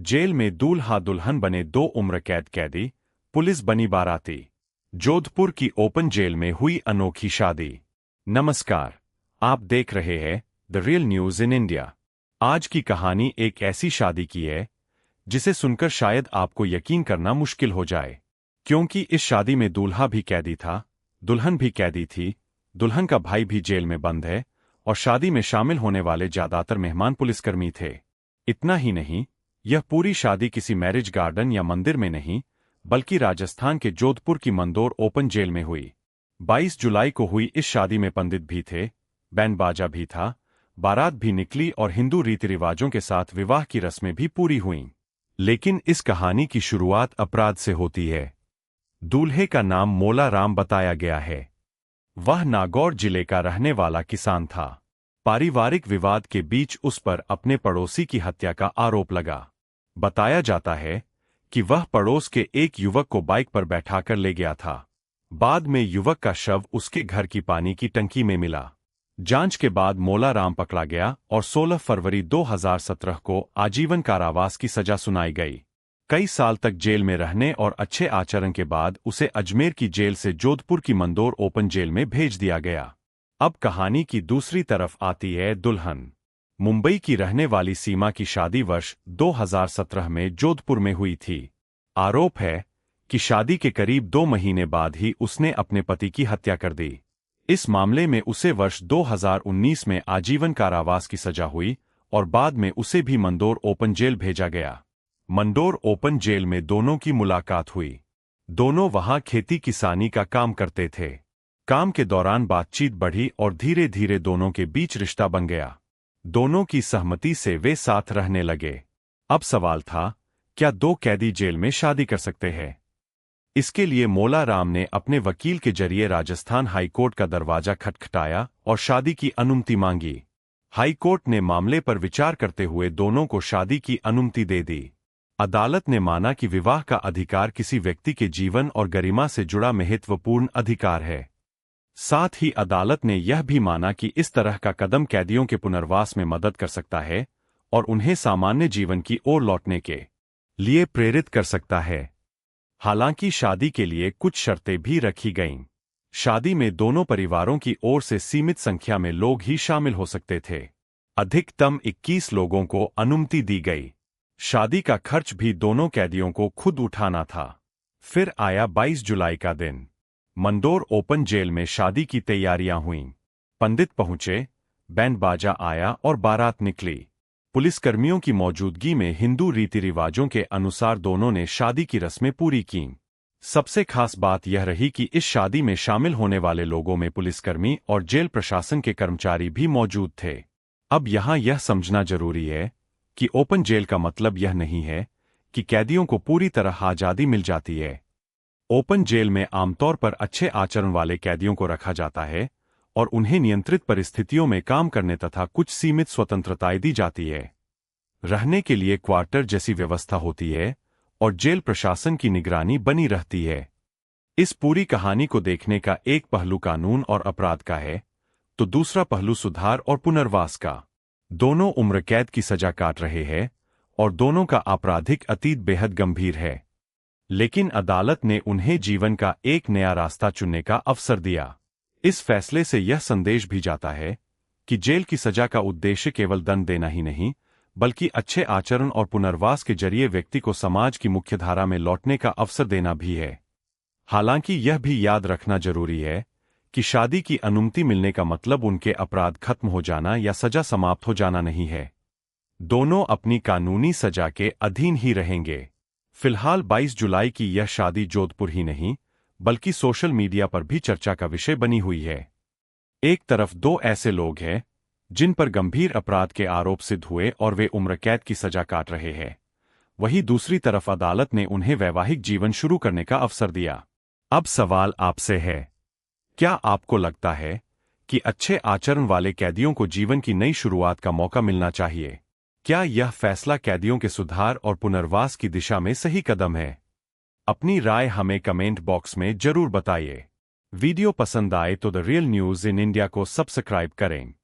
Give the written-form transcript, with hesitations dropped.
Jail में दूल्हा दुल्हन बने दो उम्रकैद कैदी, पुलिस बनी बाराती। जोधपुर की ओपन जेल में हुई अनोखी शादी। नमस्कार, आप देख रहे हैं the real news in India. आज की कहानी एक ऐसी शादी की है जिसे सुनकर शायद आपको यकीन करना मुश्किल हो जाए, क्योंकि इस शादी में दूल्हा भी कैदी था, दुल्हन भी कैदी थी, दुल्हन का भाई भी जेल में बंद है और शादी में शामिल होने वाले ज्यादातर मेहमान पुलिसकर्मी थे। इतना ही नहीं, यह पूरी शादी किसी मैरिज गार्डन या मंदिर में नहीं, बल्कि राजस्थान के जोधपुर की मंदोर ओपन जेल में हुई। 22 जुलाई को हुई इस शादी में पंडित भी थे, बैंड बाजा भी था, बारात भी निकली और हिंदू रीति रिवाजों के साथ विवाह की रस्में भी पूरी हुईं। लेकिन इस कहानी की शुरुआत अपराध से होती है। दूल्हे का नाम मोला राम बताया गया है। वह नागौर जिले का रहने वाला किसान था। पारिवारिक विवाद के बीच उस पर अपने पड़ोसी की हत्या का आरोप लगा। बताया जाता है कि वह पड़ोस के एक युवक को बाइक पर बैठाकर ले गया था। बाद में युवक का शव उसके घर की पानी की टंकी में मिला। जांच के बाद मोला राम पकड़ा गया और 16 फरवरी 2017 को आजीवन कारावास की सजा सुनाई गई। कई साल तक जेल में रहने और अच्छे आचरण के बाद उसे अजमेर की जेल से जोधपुर की मंदोर ओपन जेल में भेज दिया गया। अब कहानी की दूसरी तरफ आती है दुल्हन। मुंबई की रहने वाली सीमा की शादी वर्ष 2017 में जोधपुर में हुई थी। आरोप है कि शादी के करीब 2 महीने बाद ही उसने अपने पति की हत्या कर दी। इस मामले में उसे वर्ष 2019 में आजीवन कारावास की सजा हुई और बाद में उसे भी मंदोर ओपन जेल भेजा गया। मंदोर ओपन जेल में दोनों की मुलाकात हुई। दोनों वहां खेती किसानी का काम करते थे। काम के दौरान बातचीत बढ़ी और धीरे धीरे दोनों के बीच रिश्ता बन गया। दोनों की सहमति से वे साथ रहने लगे। अब सवाल था, क्या दो कैदी जेल में शादी कर सकते हैं? इसके लिए मोला राम ने अपने वकील के जरिए राजस्थान हाईकोर्ट का दरवाजा खटखटाया और शादी की अनुमति मांगी। हाईकोर्ट ने मामले पर विचार करते हुए दोनों को शादी की अनुमति दे दी। अदालत ने माना कि विवाह का अधिकार किसी व्यक्ति के जीवन और गरिमा से जुड़ा महत्वपूर्ण अधिकार है। साथ ही अदालत ने यह भी माना कि इस तरह का कदम कैदियों के पुनर्वास में मदद कर सकता है और उन्हें सामान्य जीवन की ओर लौटने के लिए प्रेरित कर सकता है। हालांकि शादी के लिए कुछ शर्तें भी रखी गईं। शादी में दोनों परिवारों की ओर से सीमित संख्या में लोग ही शामिल हो सकते थे। अधिकतम 21 लोगों को अनुमति दी गई। शादी का खर्च भी दोनों कैदियों को खुद उठाना था। फिर आया 22 जुलाई का दिन। मंदोर ओपन जेल में शादी की तैयारियां हुईं। पंडित पहुंचे, बैंड बाजा आया और बारात निकली। पुलिसकर्मियों की मौजूदगी में हिंदू रीति रिवाजों के अनुसार दोनों ने शादी की रस्में पूरी कीं। सबसे खास बात यह रही कि इस शादी में शामिल होने वाले लोगों में पुलिसकर्मी और जेल प्रशासन के कर्मचारी भी मौजूद थे। अब यहां यह समझना जरूरी है कि ओपन जेल का मतलब यह नहीं है कि कैदियों को पूरी तरह आजादी मिल जाती है। ओपन जेल में आमतौर पर अच्छे आचरण वाले कैदियों को रखा जाता है और उन्हें नियंत्रित परिस्थितियों में काम करने तथा कुछ सीमित स्वतंत्रताएं दी जाती है। रहने के लिए क्वार्टर जैसी व्यवस्था होती है और जेल प्रशासन की निगरानी बनी रहती है। इस पूरी कहानी को देखने का एक पहलू कानून और अपराध का है, तो दूसरा पहलू सुधार और पुनर्वास का। दोनों उम्र कैद की सजा काट रहे हैं और दोनों का आपराधिक अतीत बेहद गंभीर है, लेकिन अदालत ने उन्हें जीवन का एक नया रास्ता चुनने का अवसर दिया। इस फैसले से यह संदेश भी जाता है कि जेल की सजा का उद्देश्य केवल दंड देना ही नहीं, बल्कि अच्छे आचरण और पुनर्वास के जरिए व्यक्ति को समाज की मुख्यधारा में लौटने का अवसर देना भी है। हालांकि यह भी याद रखना जरूरी है कि शादी की अनुमति मिलने का मतलब उनके अपराध खत्म हो जाना या सजा समाप्त हो जाना नहीं है। दोनों अपनी कानूनी सजा के अधीन ही रहेंगे। फिलहाल 22 जुलाई की यह शादी जोधपुर ही नहीं, बल्कि सोशल मीडिया पर भी चर्चा का विषय बनी हुई है। एक तरफ दो ऐसे लोग हैं जिन पर गंभीर अपराध के आरोप सिद्ध हुए और वे उम्र कैद की सजा काट रहे हैं। वहीं दूसरी तरफ अदालत ने उन्हें वैवाहिक जीवन शुरू करने का अवसर दिया। अब सवाल आपसे है, क्या आपको लगता है कि अच्छे आचरण वाले कैदियों को जीवन की नई शुरुआत का मौका मिलना चाहिए? क्या यह फैसला कैदियों के सुधार और पुनर्वास की दिशा में सही कदम है? अपनी राय हमें कमेंट बॉक्स में जरूर बताइए। वीडियो पसंद आए तो the real news in India को सब्सक्राइब करें।